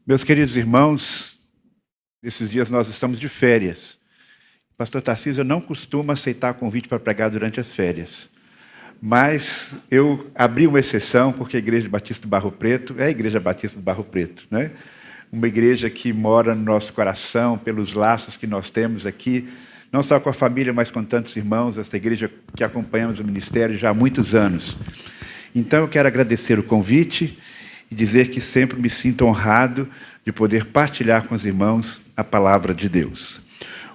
Meus queridos irmãos, esses dias nós estamos de férias. Pastor Tarcísio não costuma aceitar convite para pregar durante as férias. Mas eu abri uma exceção, porque a Igreja Batista do Barro Preto é a Igreja Batista do Barro Preto, né? Uma igreja que mora no nosso coração, pelos laços que nós temos aqui, não só com a família, mas com tantos irmãos, essa igreja que acompanhamos o ministério já há muitos anos. Então eu quero agradecer o convite e dizer que sempre me sinto honrado de poder partilhar com os irmãos a palavra de Deus.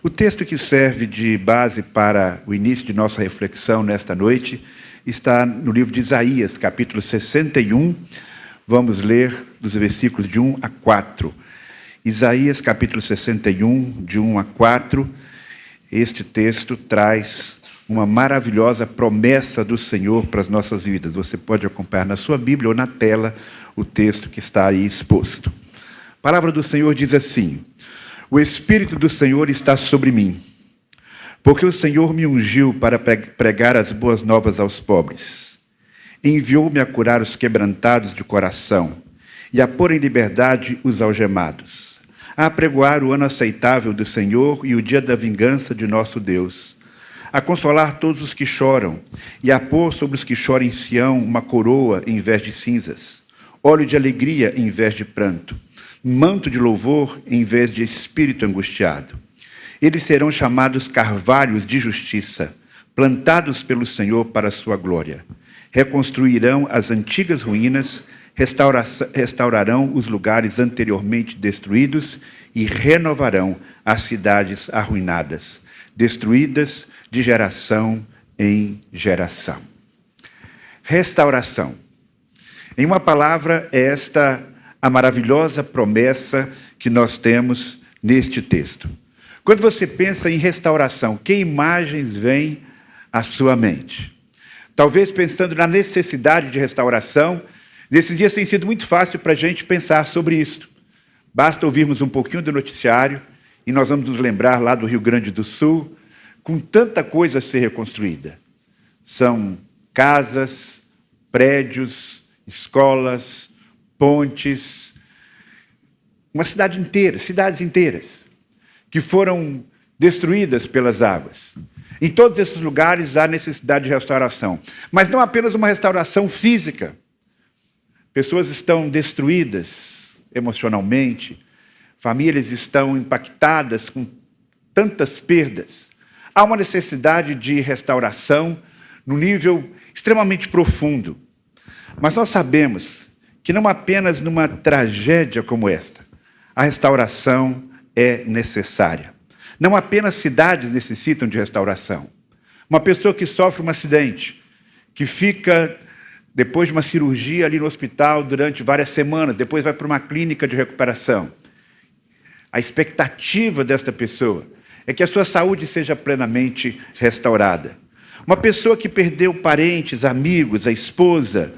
O texto que serve de base para o início de nossa reflexão nesta noite está no livro de Isaías, capítulo 61. Vamos ler dos versículos de 1 a 4. Isaías, capítulo 61, de 1 a 4. Este texto traz uma maravilhosa promessa do Senhor para as nossas vidas. Você pode acompanhar na sua Bíblia ou na tela o texto que está aí exposto. A palavra do Senhor diz assim: o Espírito do Senhor está sobre mim, porque o Senhor me ungiu para pregar as boas novas aos pobres. Enviou-me a curar os quebrantados de coração e a pôr em liberdade os algemados, a apregoar o ano aceitável do Senhor e o dia da vingança de nosso Deus, a consolar todos os que choram e a pôr sobre os que choram em Sião uma coroa em vez de cinzas, óleo de alegria em vez de pranto, manto de louvor em vez de espírito angustiado. Eles serão chamados carvalhos de justiça, plantados pelo Senhor para a sua glória. Reconstruirão as antigas ruínas, restaurarão os lugares anteriormente destruídos e renovarão as cidades arruinadas, destruídas de geração em geração. Restauração. Em uma palavra, é esta a maravilhosa promessa que nós temos neste texto. Quando você pensa em restauração, que imagens vêm à sua mente? Talvez pensando na necessidade de restauração, nesses dias tem sido muito fácil para a gente pensar sobre isso. Basta ouvirmos um pouquinho do noticiário e nós vamos nos lembrar lá do Rio Grande do Sul, com tanta coisa a ser reconstruída. São casas, prédios, escolas, pontes, uma cidade inteira, cidades inteiras, que foram destruídas pelas águas. Em todos esses lugares há necessidade de restauração. Mas não apenas uma restauração física. Pessoas estão destruídas emocionalmente, famílias estão impactadas com tantas perdas. Há uma necessidade de restauração num nível extremamente profundo. Mas nós sabemos que não apenas numa tragédia como esta, a restauração é necessária. Não apenas cidades necessitam de restauração. Uma pessoa que sofre um acidente, que fica, depois de uma cirurgia ali no hospital durante várias semanas, depois vai para uma clínica de recuperação. A expectativa desta pessoa é que a sua saúde seja plenamente restaurada. Uma pessoa que perdeu parentes, amigos, a esposa,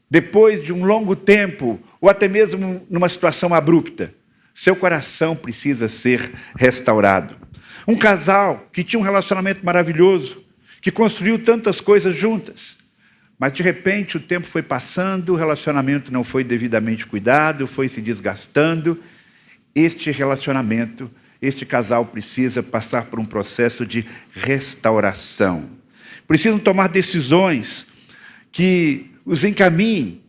depois de um longo tempo, ou até mesmo numa situação abrupta, seu coração precisa ser restaurado. Um casal que tinha um relacionamento maravilhoso, que construiu tantas coisas juntas, mas de repente o tempo foi passando, o relacionamento não foi devidamente cuidado, foi se desgastando. Este relacionamento, este casal precisa passar por um processo de restauração. Precisam tomar decisões que os encaminhem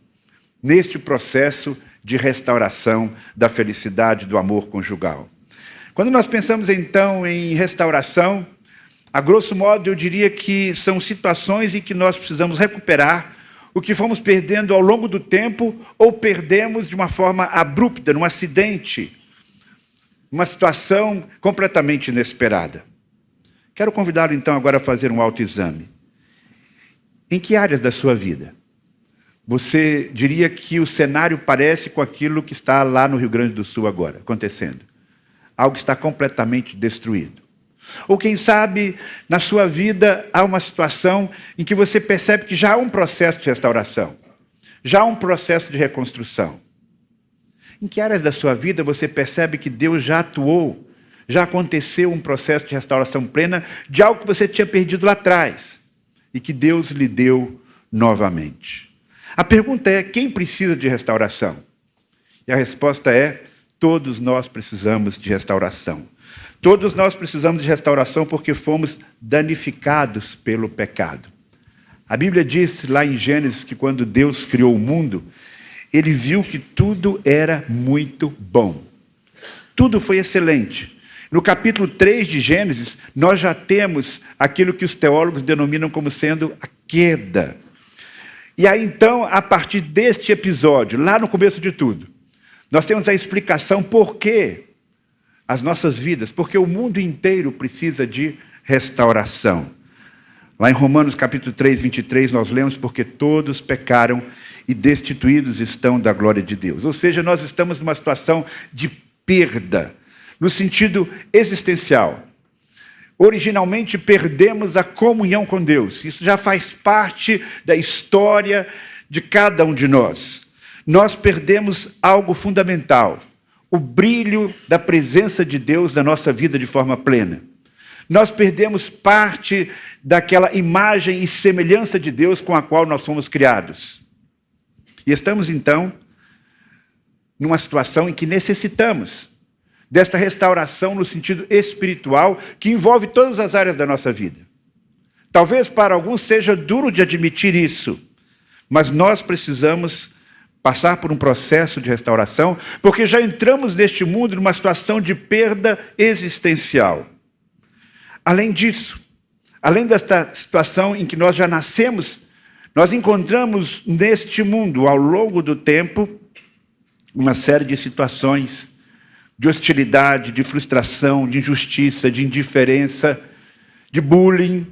neste processo de restauração da felicidade, do amor conjugal. Quando nós pensamos, então, em restauração, a grosso modo, eu diria que são situações em que nós precisamos recuperar o que fomos perdendo ao longo do tempo ou perdemos de uma forma abrupta, num acidente, uma situação completamente inesperada. Quero convidá-lo, então, agora a fazer um autoexame. Em que áreas da sua vida você diria que o cenário parece com aquilo que está lá no Rio Grande do Sul agora, acontecendo? Algo está completamente destruído. Ou quem sabe, na sua vida, há uma situação em que você percebe que já há um processo de restauração, já há um processo de reconstrução. Em que áreas da sua vida você percebe que Deus já atuou, já aconteceu um processo de restauração plena de algo que você tinha perdido lá atrás e que Deus lhe deu novamente? A pergunta é: quem precisa de restauração? E a resposta é: todos nós precisamos de restauração. Todos nós precisamos de restauração porque fomos danificados pelo pecado. A Bíblia diz lá em Gênesis que quando Deus criou o mundo, Ele viu que tudo era muito bom. Tudo foi excelente. No capítulo 3 de Gênesis, nós já temos aquilo que os teólogos denominam como sendo a queda. E aí então, a partir deste episódio, lá no começo de tudo, nós temos a explicação por que as nossas vidas, porque o mundo inteiro precisa de restauração. Lá em Romanos capítulo 3, 23, nós lemos: porque todos pecaram e destituídos estão da glória de Deus. Ou seja, nós estamos numa situação de perda, no sentido existencial. Originalmente perdemos a comunhão com Deus. Isso já faz parte da história de cada um de nós. Nós perdemos algo fundamental: o brilho da presença de Deus na nossa vida de forma plena. Nós perdemos parte daquela imagem e semelhança de Deus com a qual nós fomos criados. E estamos, então, numa situação em que necessitamos desta restauração no sentido espiritual, que envolve todas as áreas da nossa vida. Talvez para alguns seja duro de admitir isso, mas nós precisamos passar por um processo de restauração, porque já entramos neste mundo numa situação de perda existencial. Além disso, além desta situação em que nós já nascemos, nós encontramos neste mundo, ao longo do tempo, uma série de situações de hostilidade, de frustração, de injustiça, de indiferença, de bullying,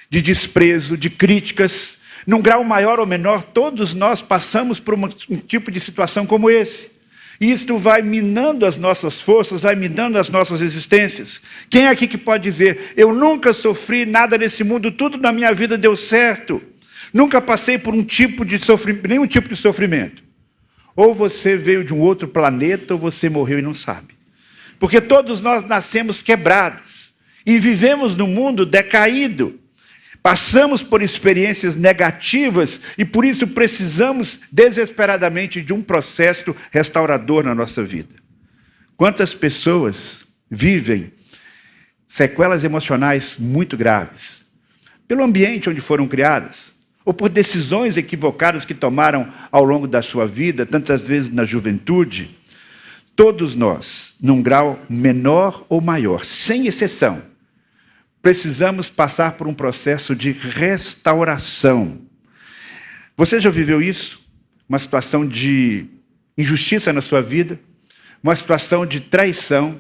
de desprezo, de críticas. Num grau maior ou menor, todos nós passamos por um tipo de situação como esse. E isto vai minando as nossas forças, vai minando as nossas existências. Quem é aqui que pode dizer: eu nunca sofri nada nesse mundo, tudo na minha vida deu certo. Nunca passei por nenhum tipo de sofrimento. Ou você veio de um outro planeta, ou você morreu e não sabe. Porque todos nós nascemos quebrados e vivemos num mundo decaído. Passamos por experiências negativas e por isso precisamos desesperadamente de um processo restaurador na nossa vida. Quantas pessoas vivem sequelas emocionais muito graves? Pelo ambiente onde foram criadas, ou por decisões equivocadas que tomaram ao longo da sua vida, tantas vezes na juventude. Todos nós, num grau menor ou maior, sem exceção, precisamos passar por um processo de restauração. Você já viveu isso? Uma situação de injustiça na sua vida? Uma situação de traição?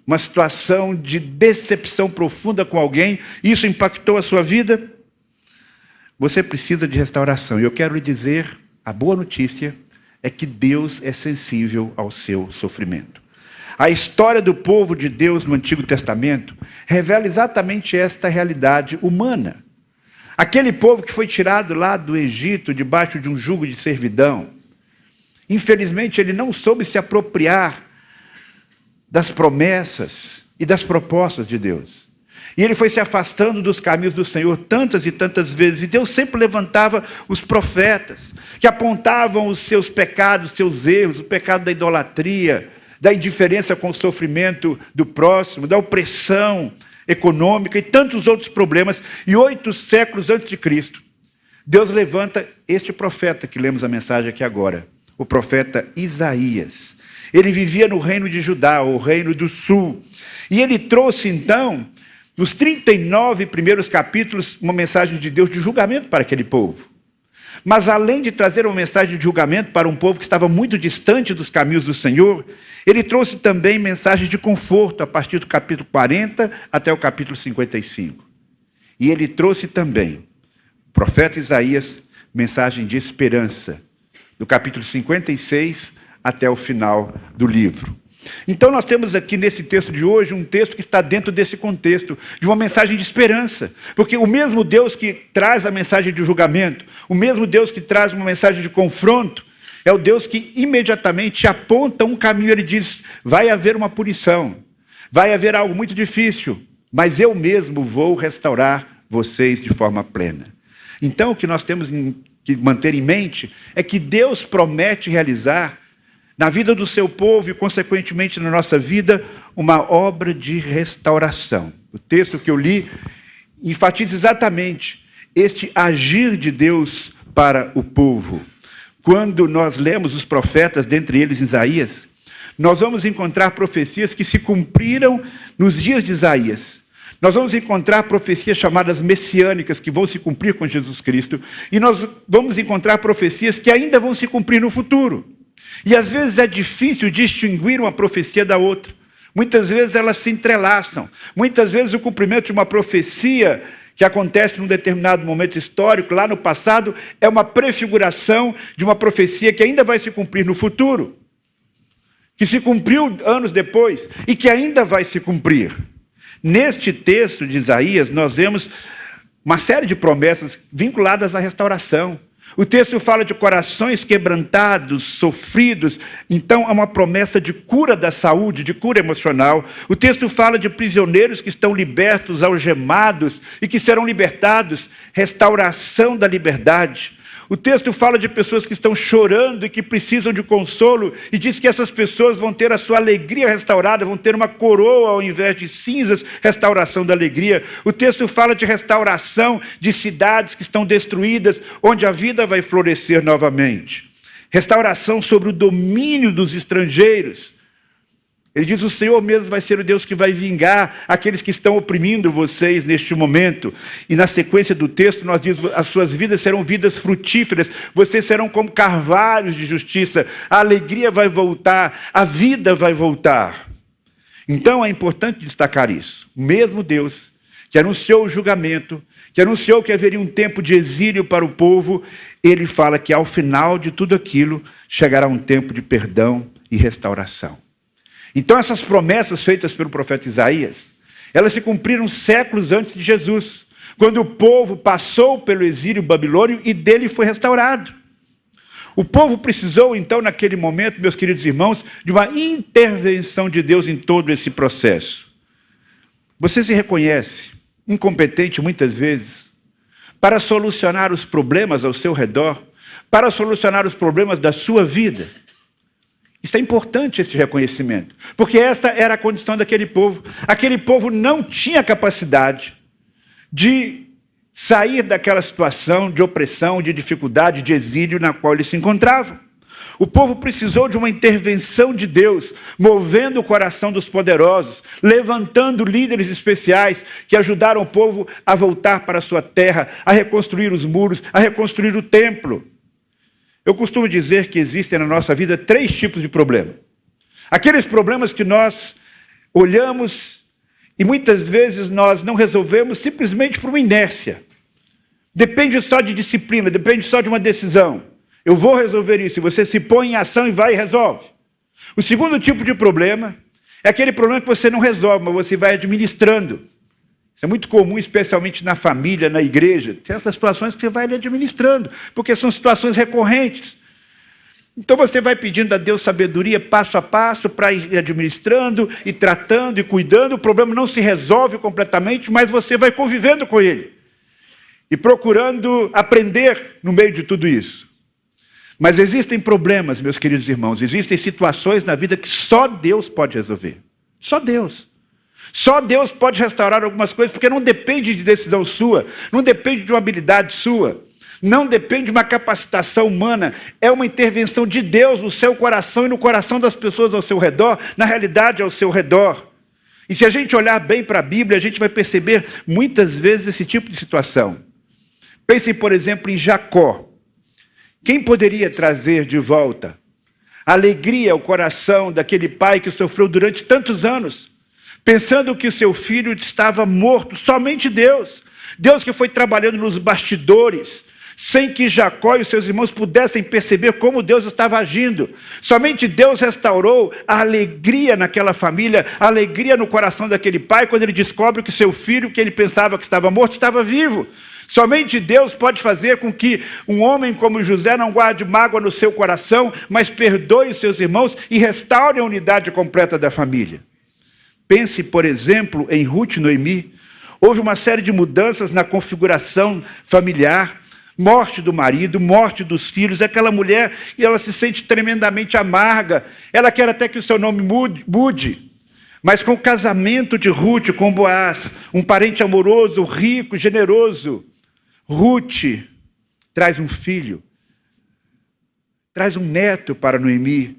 Uma situação de decepção profunda com alguém? Isso impactou a sua vida? Você precisa de restauração. E eu quero lhe dizer, a boa notícia é que Deus é sensível ao seu sofrimento. A história do povo de Deus no Antigo Testamento revela exatamente esta realidade humana. Aquele povo que foi tirado lá do Egito, debaixo de um jugo de servidão, infelizmente ele não soube se apropriar das promessas e das propostas de Deus. E ele foi se afastando dos caminhos do Senhor tantas e tantas vezes. E Deus sempre levantava os profetas, que apontavam os seus pecados, os seus erros, o pecado da idolatria, da indiferença com o sofrimento do próximo, da opressão econômica e tantos outros problemas. E 8 séculos antes de Cristo, Deus levanta este profeta que lemos a mensagem aqui agora, o profeta Isaías. Ele vivia no reino de Judá, o reino do sul. E ele trouxe então, nos 39 primeiros capítulos, uma mensagem de Deus de julgamento para aquele povo. Mas além de trazer uma mensagem de julgamento para um povo que estava muito distante dos caminhos do Senhor, ele trouxe também mensagens de conforto a partir do capítulo 40 até o capítulo 55. E ele trouxe também, o profeta Isaías, mensagem de esperança, do capítulo 56 até o final do livro. Então nós temos aqui nesse texto de hoje um texto que está dentro desse contexto, de uma mensagem de esperança, porque o mesmo Deus que traz a mensagem de julgamento, o mesmo Deus que traz uma mensagem de confronto, é o Deus que imediatamente aponta um caminho. Ele diz: vai haver uma punição, vai haver algo muito difícil, mas eu mesmo vou restaurar vocês de forma plena. Então o que nós temos que manter em mente é que Deus promete realizar na vida do seu povo e, consequentemente, na nossa vida, uma obra de restauração. O texto que eu li enfatiza exatamente este agir de Deus para o povo. Quando nós lemos os profetas, dentre eles Isaías, nós vamos encontrar profecias que se cumpriram nos dias de Isaías. Nós vamos encontrar profecias chamadas messiânicas, que vão se cumprir com Jesus Cristo, e nós vamos encontrar profecias que ainda vão se cumprir no futuro. E às vezes é difícil distinguir uma profecia da outra. Muitas vezes elas se entrelaçam. Muitas vezes o cumprimento de uma profecia que acontece num determinado momento histórico, lá no passado, é uma prefiguração de uma profecia que ainda vai se cumprir no futuro, que se cumpriu anos depois e que ainda vai se cumprir. Neste texto de Isaías, nós vemos uma série de promessas vinculadas à restauração. O texto fala de corações quebrantados, sofridos. Então, há uma promessa de cura da saúde, de cura emocional. O texto fala de prisioneiros que estão libertos, algemados e que serão libertados. Restauração da liberdade. O texto fala de pessoas que estão chorando e que precisam de consolo e diz que essas pessoas vão ter a sua alegria restaurada, vão ter uma coroa ao invés de cinzas, restauração da alegria. O texto fala de restauração de cidades que estão destruídas, onde a vida vai florescer novamente. Restauração sobre o domínio dos estrangeiros. Ele diz, o Senhor mesmo vai ser o Deus que vai vingar aqueles que estão oprimindo vocês neste momento. E na sequência do texto, nós dizemos, as suas vidas serão vidas frutíferas, vocês serão como carvalhos de justiça, a alegria vai voltar, a vida vai voltar. Então é importante destacar isso. O mesmo Deus que anunciou o julgamento, que anunciou que haveria um tempo de exílio para o povo, ele fala que ao final de tudo aquilo, chegará um tempo de perdão e restauração. Então essas promessas feitas pelo profeta Isaías, elas se cumpriram séculos antes de Jesus, quando o povo passou pelo exílio babilônio e dele foi restaurado. O povo precisou então naquele momento, meus queridos irmãos, de uma intervenção de Deus em todo esse processo. Você se reconhece incompetente muitas vezes para solucionar os problemas ao seu redor, para solucionar os problemas da sua vida? Isso é importante, esse reconhecimento, porque esta era a condição daquele povo. Aquele povo não tinha capacidade de sair daquela situação de opressão, de dificuldade, de exílio na qual eles se encontravam. O povo precisou de uma intervenção de Deus, movendo o coração dos poderosos, levantando líderes especiais que ajudaram o povo a voltar para a sua terra, a reconstruir os muros, a reconstruir o templo. Eu costumo dizer que existem na nossa vida 3 tipos de problema. Aqueles problemas que nós olhamos e muitas vezes nós não resolvemos simplesmente por uma inércia. Depende só de disciplina, depende só de uma decisão. Eu vou resolver isso, e você se põe em ação e vai e resolve. O segundo tipo de problema é aquele problema que você não resolve, mas você vai administrando. Isso é muito comum, especialmente na família, na igreja. Tem essas situações que você vai administrando, porque são situações recorrentes. Então você vai pedindo a Deus sabedoria passo a passo para ir administrando e tratando e cuidando. O problema não se resolve completamente, mas você vai convivendo com ele e procurando aprender no meio de tudo isso. Mas existem problemas, meus queridos irmãos, existem situações na vida que só Deus pode resolver. Só Deus. Só Deus pode restaurar algumas coisas, porque não depende de decisão sua, não depende de uma habilidade sua, não depende de uma capacitação humana, é uma intervenção de Deus no seu coração e no coração das pessoas ao seu redor, na realidade ao seu redor. E se a gente olhar bem para a Bíblia, a gente vai perceber muitas vezes esse tipo de situação. Pense, por exemplo, em Jacó. Quem poderia trazer de volta a alegria ao coração daquele pai que sofreu durante tantos anos, pensando que o seu filho estava morto? Somente Deus. Deus que foi trabalhando nos bastidores, sem que Jacó e os seus irmãos pudessem perceber como Deus estava agindo. Somente Deus restaurou a alegria naquela família, a alegria no coração daquele pai, quando ele descobre que seu filho, que ele pensava que estava morto, estava vivo. Somente Deus pode fazer com que um homem como José não guarde mágoa no seu coração, mas perdoe os seus irmãos e restaure a unidade completa da família. Pense, por exemplo, em Ruth e Noemi. Houve uma série de mudanças na configuração familiar, morte do marido, morte dos filhos, aquela mulher, e ela se sente tremendamente amarga, ela quer até que o seu nome mude, mas com o casamento de Ruth com Boaz, um parente amoroso, rico, generoso, Ruth traz um filho, traz um neto para Noemi,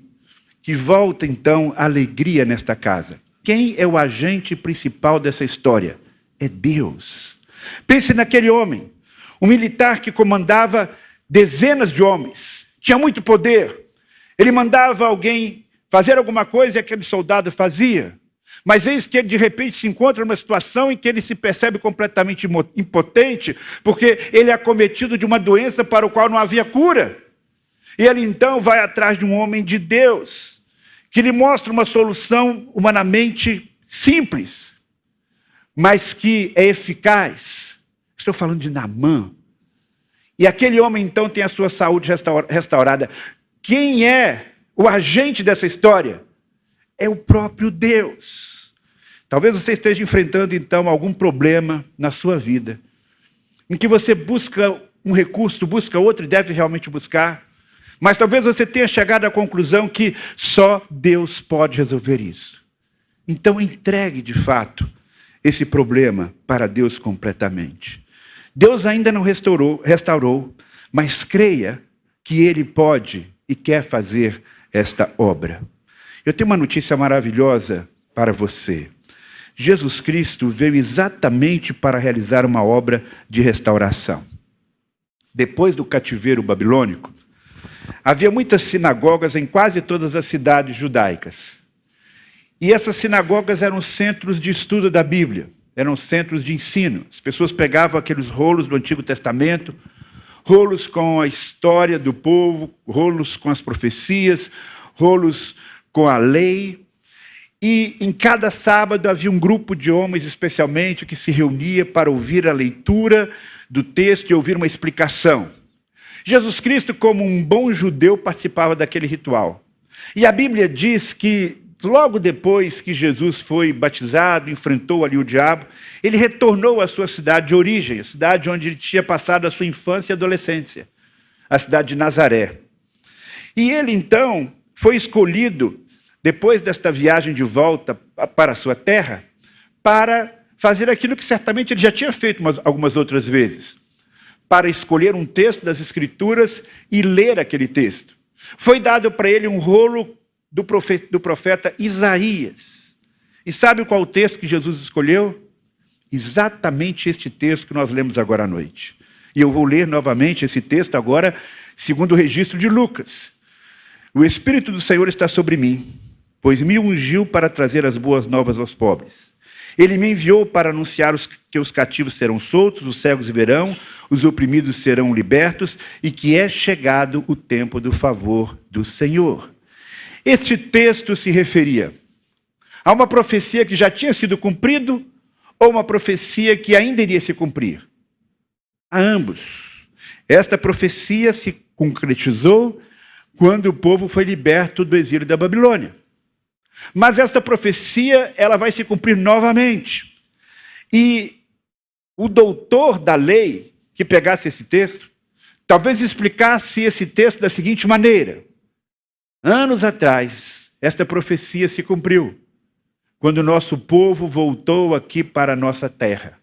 que volta então a alegria nesta casa. Quem é o agente principal dessa história? É Deus. Pense naquele homem, um militar que comandava dezenas de homens, tinha muito poder. Ele mandava alguém fazer alguma coisa e aquele soldado fazia. Mas eis que ele de repente se encontra numa situação em que ele se percebe completamente impotente, porque ele é acometido de uma doença para o qual não havia cura. E ele então vai atrás de um homem de Deus, que lhe mostra uma solução humanamente simples, mas que é eficaz. Estou falando de Naamã. E aquele homem então tem a sua saúde restaurada. Quem é o agente dessa história? É o próprio Deus. Talvez você esteja enfrentando então algum problema na sua vida, em que você busca um recurso, busca outro e deve realmente buscar, mas talvez você tenha chegado à conclusão que só Deus pode resolver isso. Então entregue de fato esse problema para Deus completamente. Deus ainda não restaurou, mas creia que Ele pode e quer fazer esta obra. Eu tenho uma notícia maravilhosa para você. Jesus Cristo veio exatamente para realizar uma obra de restauração. Depois do cativeiro babilônico, havia muitas sinagogas em quase todas as cidades judaicas. E essas sinagogas eram centros de estudo da Bíblia, eram centros de ensino. As pessoas pegavam aqueles rolos do Antigo Testamento, rolos com a história do povo, rolos com as profecias, rolos com a lei. E em cada sábado havia um grupo de homens, especialmente, que se reunia para ouvir a leitura do texto e ouvir uma explicação. Jesus Cristo, como um bom judeu, participava daquele ritual. E a Bíblia diz que, logo depois que Jesus foi batizado, enfrentou ali o diabo, ele retornou à sua cidade de origem, a cidade onde ele tinha passado a sua infância e adolescência, a cidade de Nazaré. E ele, então, foi escolhido, depois desta viagem de volta para a sua terra, para fazer aquilo que certamente ele já tinha feito algumas outras vezes, para escolher um texto das Escrituras e ler aquele texto. Foi dado para ele um rolo do profeta Isaías. E sabe qual o texto que Jesus escolheu? Exatamente este texto que nós lemos agora à noite. E eu vou ler novamente esse texto agora, segundo o registro de Lucas. O Espírito do Senhor está sobre mim, pois me ungiu para trazer as boas novas aos pobres. Ele me enviou para anunciar que os cativos serão soltos, os cegos verão, os oprimidos serão libertos e que é chegado o tempo do favor do Senhor. Este texto se referia a uma profecia que já tinha sido cumprida ou uma profecia que ainda iria se cumprir? A ambos. Esta profecia se concretizou quando o povo foi liberto do exílio da Babilônia. Mas esta profecia, ela vai se cumprir novamente. E o doutor da lei, que pegasse esse texto, talvez explicasse esse texto da seguinte maneira: anos atrás, esta profecia se cumpriu, quando o nosso povo voltou aqui para a nossa terra.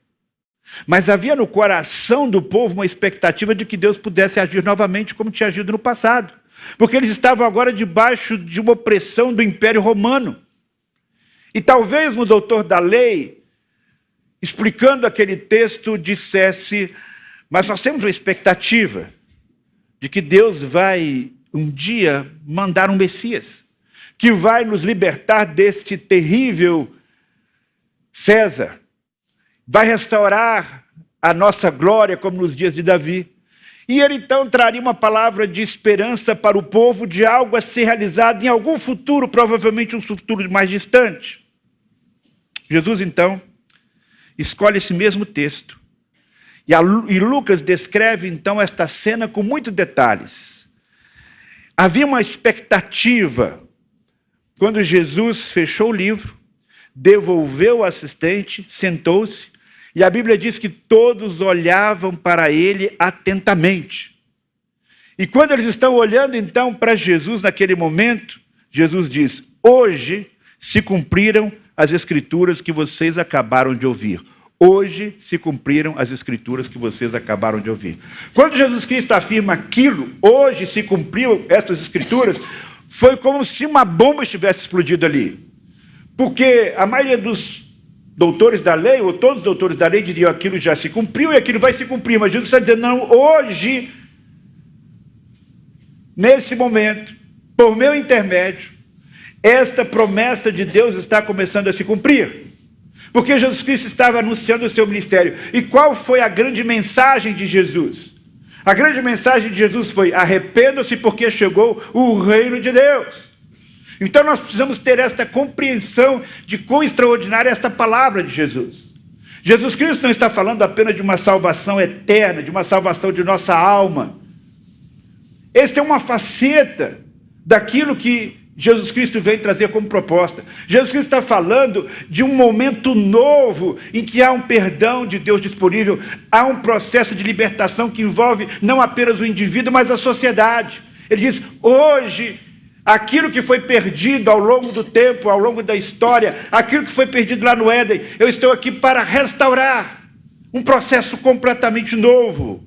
Mas havia no coração do povo uma expectativa de que Deus pudesse agir novamente como tinha agido no passado. Porque eles estavam agora debaixo de uma opressão do Império Romano. E talvez o doutor da lei, explicando aquele texto, dissesse: mas nós temos uma expectativa de que Deus vai um dia mandar um Messias, que vai nos libertar deste terrível César, vai restaurar a nossa glória como nos dias de Davi. E ele então traria uma palavra de esperança para o povo de algo a ser realizado em algum futuro, provavelmente um futuro mais distante. Jesus então escolhe esse mesmo texto. E Lucas descreve então esta cena com muitos detalhes. Havia uma expectativa. Quando Jesus fechou o livro, devolveu o assistente, sentou-se, E a Bíblia diz que todos olhavam para ele atentamente. E quando eles estão olhando então para Jesus naquele momento, Jesus diz: hoje se cumpriram as escrituras que vocês acabaram de ouvir. Hoje se cumpriram as escrituras que vocês acabaram de ouvir. Quando Jesus Cristo afirma aquilo, hoje se cumpriu essas escrituras, foi como se uma bomba estivesse explodido ali. Porque a maioria dos doutores da lei, ou todos os doutores da lei, diriam: aquilo já se cumpriu e aquilo vai se cumprir. Mas Jesus está dizendo: não, hoje, nesse momento, por meu intermédio, esta promessa de Deus está começando a se cumprir. Porque Jesus Cristo estava anunciando o seu ministério. E qual foi a grande mensagem de Jesus? A grande mensagem de Jesus foi: arrependam-se porque chegou o reino de Deus. Então nós precisamos ter esta compreensão de quão extraordinária é esta palavra de Jesus. Jesus Cristo não está falando apenas de uma salvação eterna, de uma salvação de nossa alma. Esta é uma faceta daquilo que Jesus Cristo vem trazer como proposta. Jesus Cristo está falando de um momento novo em que há um perdão de Deus disponível, há um processo de libertação que envolve não apenas o indivíduo, mas a sociedade. Ele diz: hoje, aquilo que foi perdido ao longo do tempo, ao longo da história, aquilo que foi perdido lá no Éden, eu estou aqui para restaurar um processo completamente novo.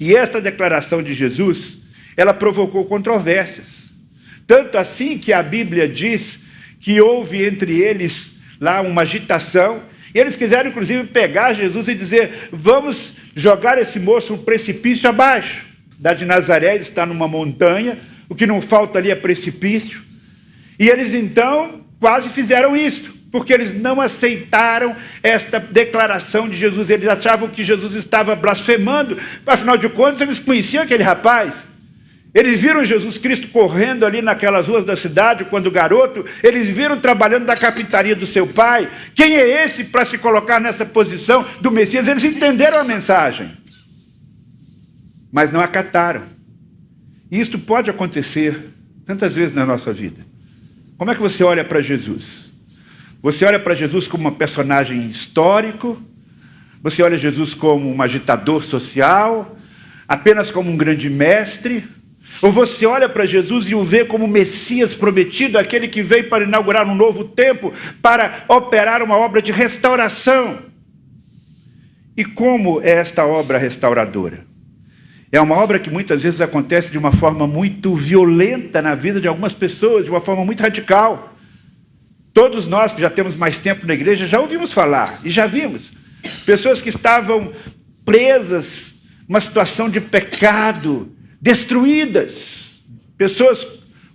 E esta declaração de Jesus, ela provocou controvérsias. Tanto assim que a Bíblia diz que houve entre eles lá uma agitação, e eles quiseram inclusive pegar Jesus e dizer: vamos jogar esse moço um precipício abaixo. A cidade de Nazaré está numa montanha, o que não falta ali é precipício. E eles então quase fizeram isso, porque eles não aceitaram esta declaração de Jesus. Eles achavam que Jesus estava blasfemando, afinal de contas eles conheciam aquele rapaz. Eles viram Jesus Cristo correndo ali naquelas ruas da cidade quando garoto, eles viram trabalhando na carpintaria do seu pai. Quem é esse para se colocar nessa posição do Messias? Eles entenderam a mensagem, mas não acataram. E isto pode acontecer tantas vezes na nossa vida. Como é que você olha para Jesus? Você olha para Jesus como um personagem histórico? Você olha Jesus como um agitador social? Apenas como um grande mestre? Ou você olha para Jesus e o vê como o Messias prometido, aquele que veio para inaugurar um novo tempo, para operar uma obra de restauração? E como é esta obra restauradora? É uma obra que muitas vezes acontece de uma forma muito violenta na vida de algumas pessoas, de uma forma muito radical. Todos nós que já temos mais tempo na igreja já ouvimos falar e já vimos pessoas que estavam presas numa situação de pecado, destruídas. Pessoas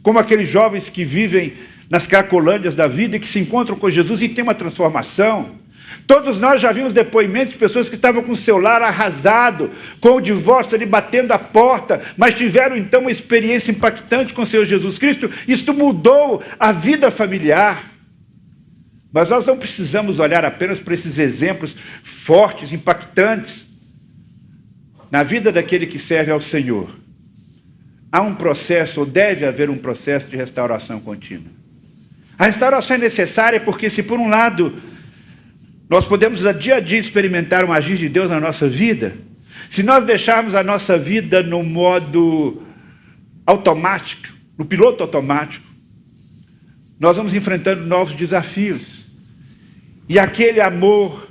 como aqueles jovens que vivem nas cracolândias da vida e que se encontram com Jesus e têm uma transformação. Todos nós já vimos depoimentos de pessoas que estavam com o seu lar arrasado, com o divórcio ali batendo a porta, mas tiveram então uma experiência impactante com o Senhor Jesus Cristo. Isto mudou a vida familiar. Mas nós não precisamos olhar apenas para esses exemplos fortes, impactantes. Na vida daquele que serve ao Senhor, há um processo, ou deve haver um processo de restauração contínua. A restauração é necessária porque, se por um lado nós podemos dia a dia experimentar um agir de Deus na nossa vida, se nós deixarmos a nossa vida no modo automático, no piloto automático, nós vamos enfrentando novos desafios. E aquele amor,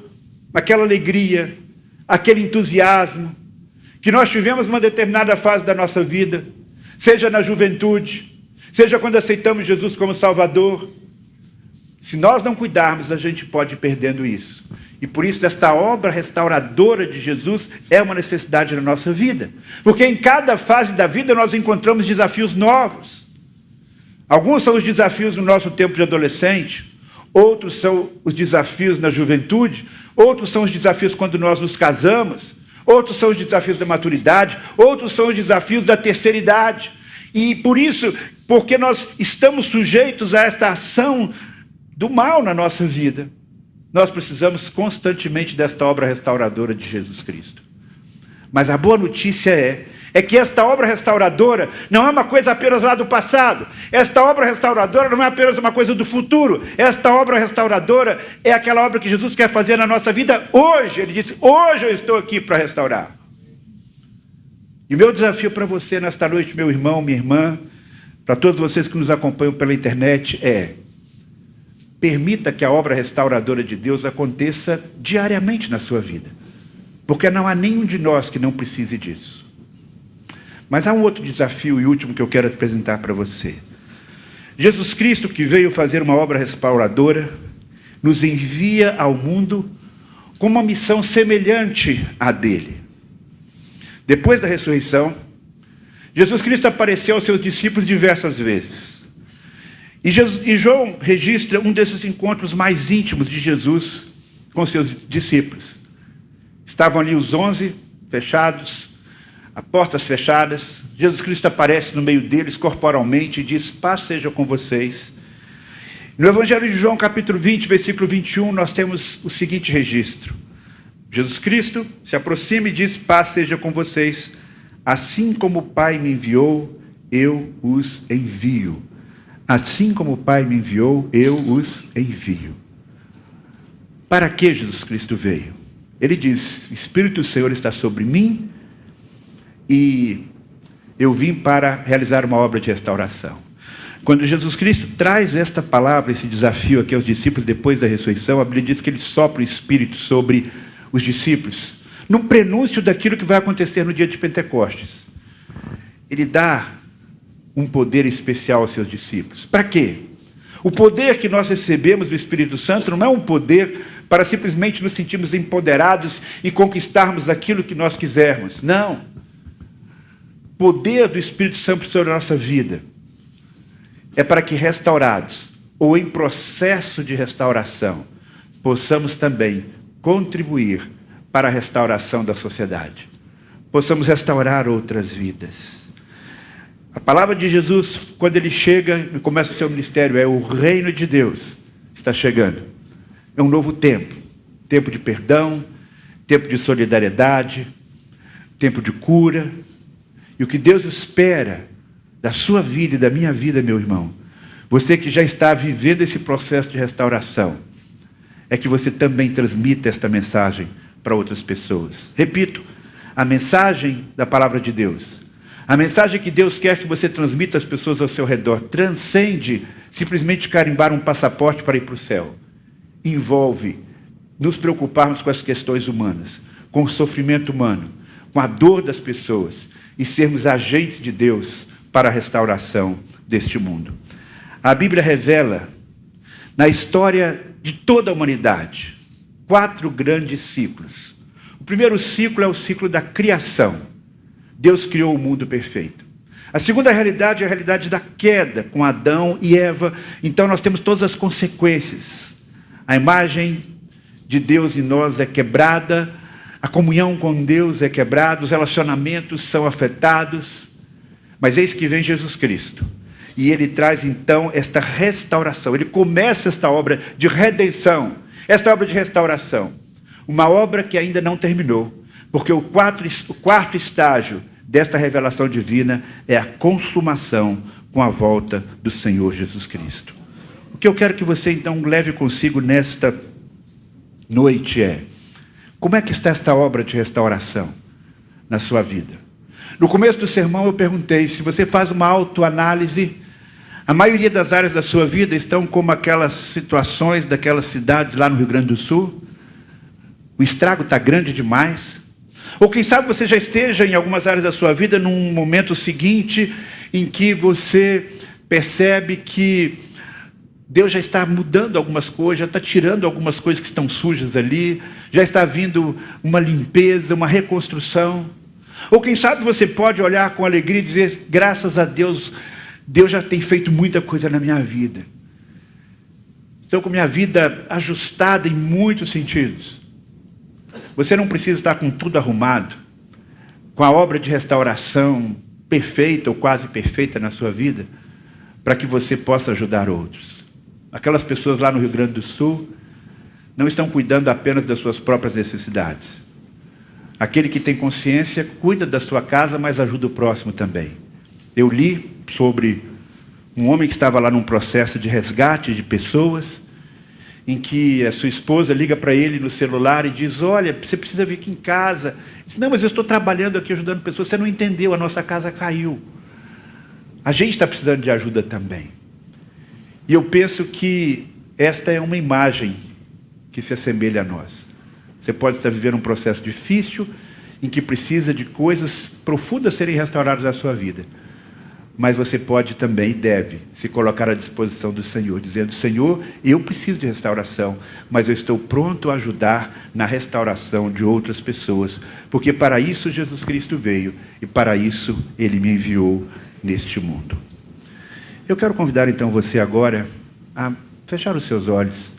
aquela alegria, aquele entusiasmo que nós tivemos numa determinada fase da nossa vida, seja na juventude, seja quando aceitamos Jesus como Salvador, se nós não cuidarmos, a gente pode ir perdendo isso. E por isso esta obra restauradora de Jesus é uma necessidade na nossa vida. Porque em cada fase da vida nós encontramos desafios novos. Alguns são os desafios no nosso tempo de adolescente, outros são os desafios na juventude, outros são os desafios quando nós nos casamos, outros são os desafios da maturidade, outros são os desafios da terceira idade. E por isso, porque nós estamos sujeitos a esta ação do mal na nossa vida, nós precisamos constantemente desta obra restauradora de Jesus Cristo. Mas a boa notícia é é que esta obra restauradora não é uma coisa apenas lá do passado. Esta obra restauradora não é apenas uma coisa do futuro. Esta obra restauradora é aquela obra que Jesus quer fazer na nossa vida hoje. Ele disse, hoje eu estou aqui para restaurar. E o meu desafio para você nesta noite, meu irmão, minha irmã, para todos vocês que nos acompanham pela internet é: permita que a obra restauradora de Deus aconteça diariamente na sua vida. Porque não há nenhum de nós que não precise disso. Mas há um outro desafio e último que eu quero apresentar para você. Jesus Cristo, que veio fazer uma obra restauradora, nos envia ao mundo com uma missão semelhante à dele. Depois da ressurreição, Jesus Cristo apareceu aos seus discípulos diversas vezes. E João registra um desses encontros mais íntimos de Jesus com seus discípulos. Estavam ali os 11 fechados, as portas fechadas. Jesus Cristo aparece no meio deles corporalmente e diz, paz seja com vocês. No Evangelho de João, capítulo 20, versículo 21, nós temos o seguinte registro. Jesus Cristo se aproxima e diz, paz seja com vocês. Assim como o Pai me enviou, eu os envio. Assim como o Pai me enviou, eu os envio. Para que Jesus Cristo veio? Ele diz, o Espírito do Senhor está sobre mim e eu vim para realizar uma obra de restauração. Quando Jesus Cristo traz esta palavra, esse desafio aqui aos discípulos depois da ressurreição, a Bíblia diz que ele sopra o Espírito sobre os discípulos, num prenúncio daquilo que vai acontecer no dia de Pentecostes. Ele dá um poder especial aos seus discípulos. Para quê? O poder que nós recebemos do Espírito Santo não é um poder para simplesmente nos sentirmos empoderados e conquistarmos aquilo que nós quisermos. Não. O poder do Espírito Santo sobre a nossa vida é para que restaurados, ou em processo de restauração, possamos também contribuir para a restauração da sociedade. Possamos restaurar outras vidas. A palavra de Jesus, quando ele chega e começa o seu ministério, é o reino de Deus está chegando. É um novo tempo. Tempo de perdão, tempo de solidariedade, tempo de cura. E o que Deus espera da sua vida e da minha vida, meu irmão, você que já está vivendo esse processo de restauração, é que você também transmita esta mensagem para outras pessoas. Repito, a mensagem da palavra de Deus, a mensagem que Deus quer que você transmita às pessoas ao seu redor, transcende simplesmente carimbar um passaporte para ir para o céu. Envolve nos preocuparmos com as questões humanas, com o sofrimento humano, com a dor das pessoas e sermos agentes de Deus para a restauração deste mundo. A Bíblia revela, na história de toda a humanidade, 4 grandes ciclos. O primeiro ciclo é o ciclo da criação. Deus criou o mundo perfeito. A segunda realidade é a realidade da queda, com Adão e Eva. Então nós temos todas as consequências. A imagem de Deus em nós é quebrada, a comunhão com Deus é quebrada, os relacionamentos são afetados. Mas eis que vem Jesus Cristo. E ele traz então esta restauração. Ele começa esta obra de redenção, esta obra de restauração. Uma obra que ainda não terminou. Porque o quarto estágio desta revelação divina é a consumação com a volta do Senhor Jesus Cristo. O que eu quero que você então leve consigo nesta noite é: como é que está esta obra de restauração na sua vida? No começo do sermão eu perguntei, se você faz uma autoanálise, a maioria das áreas da sua vida estão como aquelas situações daquelas cidades lá no Rio Grande do Sul? O estrago está grande demais? Ou quem sabe você já esteja em algumas áreas da sua vida num momento seguinte em que você percebe que Deus já está mudando algumas coisas, já está tirando algumas coisas que estão sujas ali, já está vindo uma limpeza, uma reconstrução. Ou quem sabe você pode olhar com alegria e dizer, graças a Deus, Deus já tem feito muita coisa na minha vida. Estou com minha vida ajustada em muitos sentidos. Você não precisa estar com tudo arrumado, com a obra de restauração perfeita ou quase perfeita na sua vida, para que você possa ajudar outros. Aquelas pessoas lá no Rio Grande do Sul não estão cuidando apenas das suas próprias necessidades. Aquele que tem consciência cuida da sua casa, mas ajuda o próximo também. Eu li sobre um homem que estava lá num processo de resgate de pessoas, em que a sua esposa liga para ele no celular e diz: olha, você precisa vir aqui em casa. Ele diz: não, mas eu estou trabalhando aqui ajudando pessoas. Você não entendeu, a nossa casa caiu. A gente está precisando de ajuda também. E eu penso que esta é uma imagem que se assemelha a nós. Você pode estar vivendo um processo difícil, em que precisa de coisas profundas serem restauradas na sua vida. Mas você pode também e deve se colocar à disposição do Senhor, dizendo: Senhor, eu preciso de restauração, mas eu estou pronto a ajudar na restauração de outras pessoas, porque para isso Jesus Cristo veio e para isso Ele me enviou neste mundo. Eu quero convidar então você agora a fechar os seus olhos.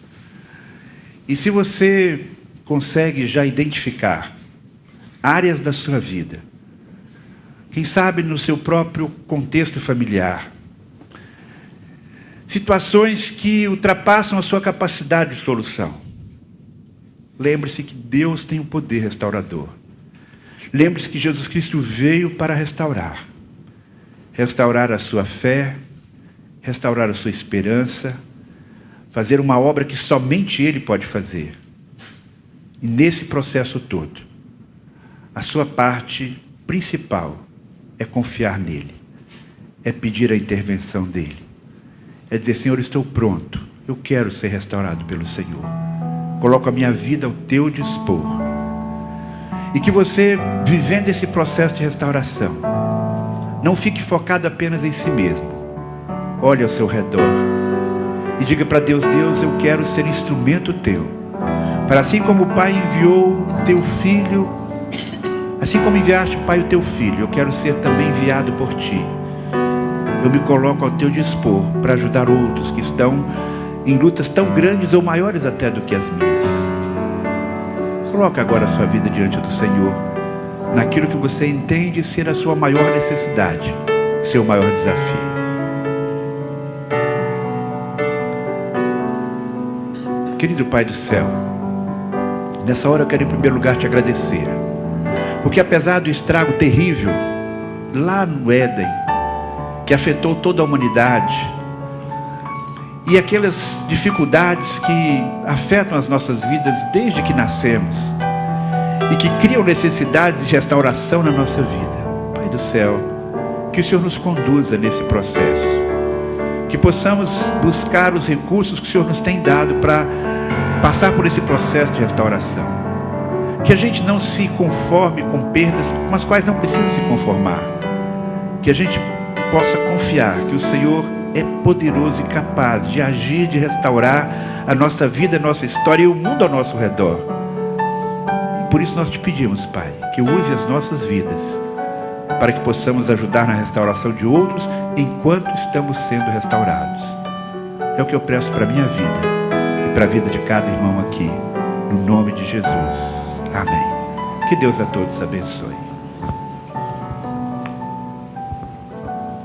E se você consegue já identificar áreas da sua vida, quem sabe no seu próprio contexto familiar, situações que ultrapassam a sua capacidade de solução, lembre-se que Deus tem um poder restaurador. Lembre-se que Jesus Cristo veio para restaurar a sua fé, restaurar a sua esperança, fazer uma obra que somente Ele pode fazer. E nesse processo todo, a sua parte principal é confiar nele, é pedir a intervenção dele, é dizer: Senhor, estou pronto, eu quero ser restaurado pelo Senhor, coloco a minha vida ao teu dispor. E que você, vivendo esse processo de restauração, não fique focado apenas em si mesmo. Olhe ao seu redor e diga para Deus: Deus, eu quero ser instrumento teu, para assim como o Pai enviou teu Filho, assim como enviaste, Pai, o teu Filho, eu quero ser também enviado por ti. Eu me coloco ao teu dispor para ajudar outros que estão em lutas tão grandes ou maiores até do que as minhas. Coloque agora a sua vida diante do Senhor, naquilo que você entende ser a sua maior necessidade, seu maior desafio. Querido Pai do céu, nessa hora eu quero em primeiro lugar te agradecer, porque apesar do estrago terrível lá no Éden, que afetou toda a humanidade, e aquelas dificuldades que afetam as nossas vidas desde que nascemos, e que criam necessidades de restauração na nossa vida, Pai do céu, que o Senhor nos conduza nesse processo, que possamos buscar os recursos que o Senhor nos tem dado para passar por esse processo de restauração. Que a gente não se conforme com perdas com as quais não precisa se conformar. Que a gente possa confiar que o Senhor é poderoso e capaz de agir, de restaurar a nossa vida, a nossa história e o mundo ao nosso redor. E por isso nós te pedimos, Pai, que use as nossas vidas para que possamos ajudar na restauração de outros enquanto estamos sendo restaurados. É o que eu peço para a minha vida e para a vida de cada irmão aqui, no nome de Jesus. Amém. Que Deus a todos abençoe.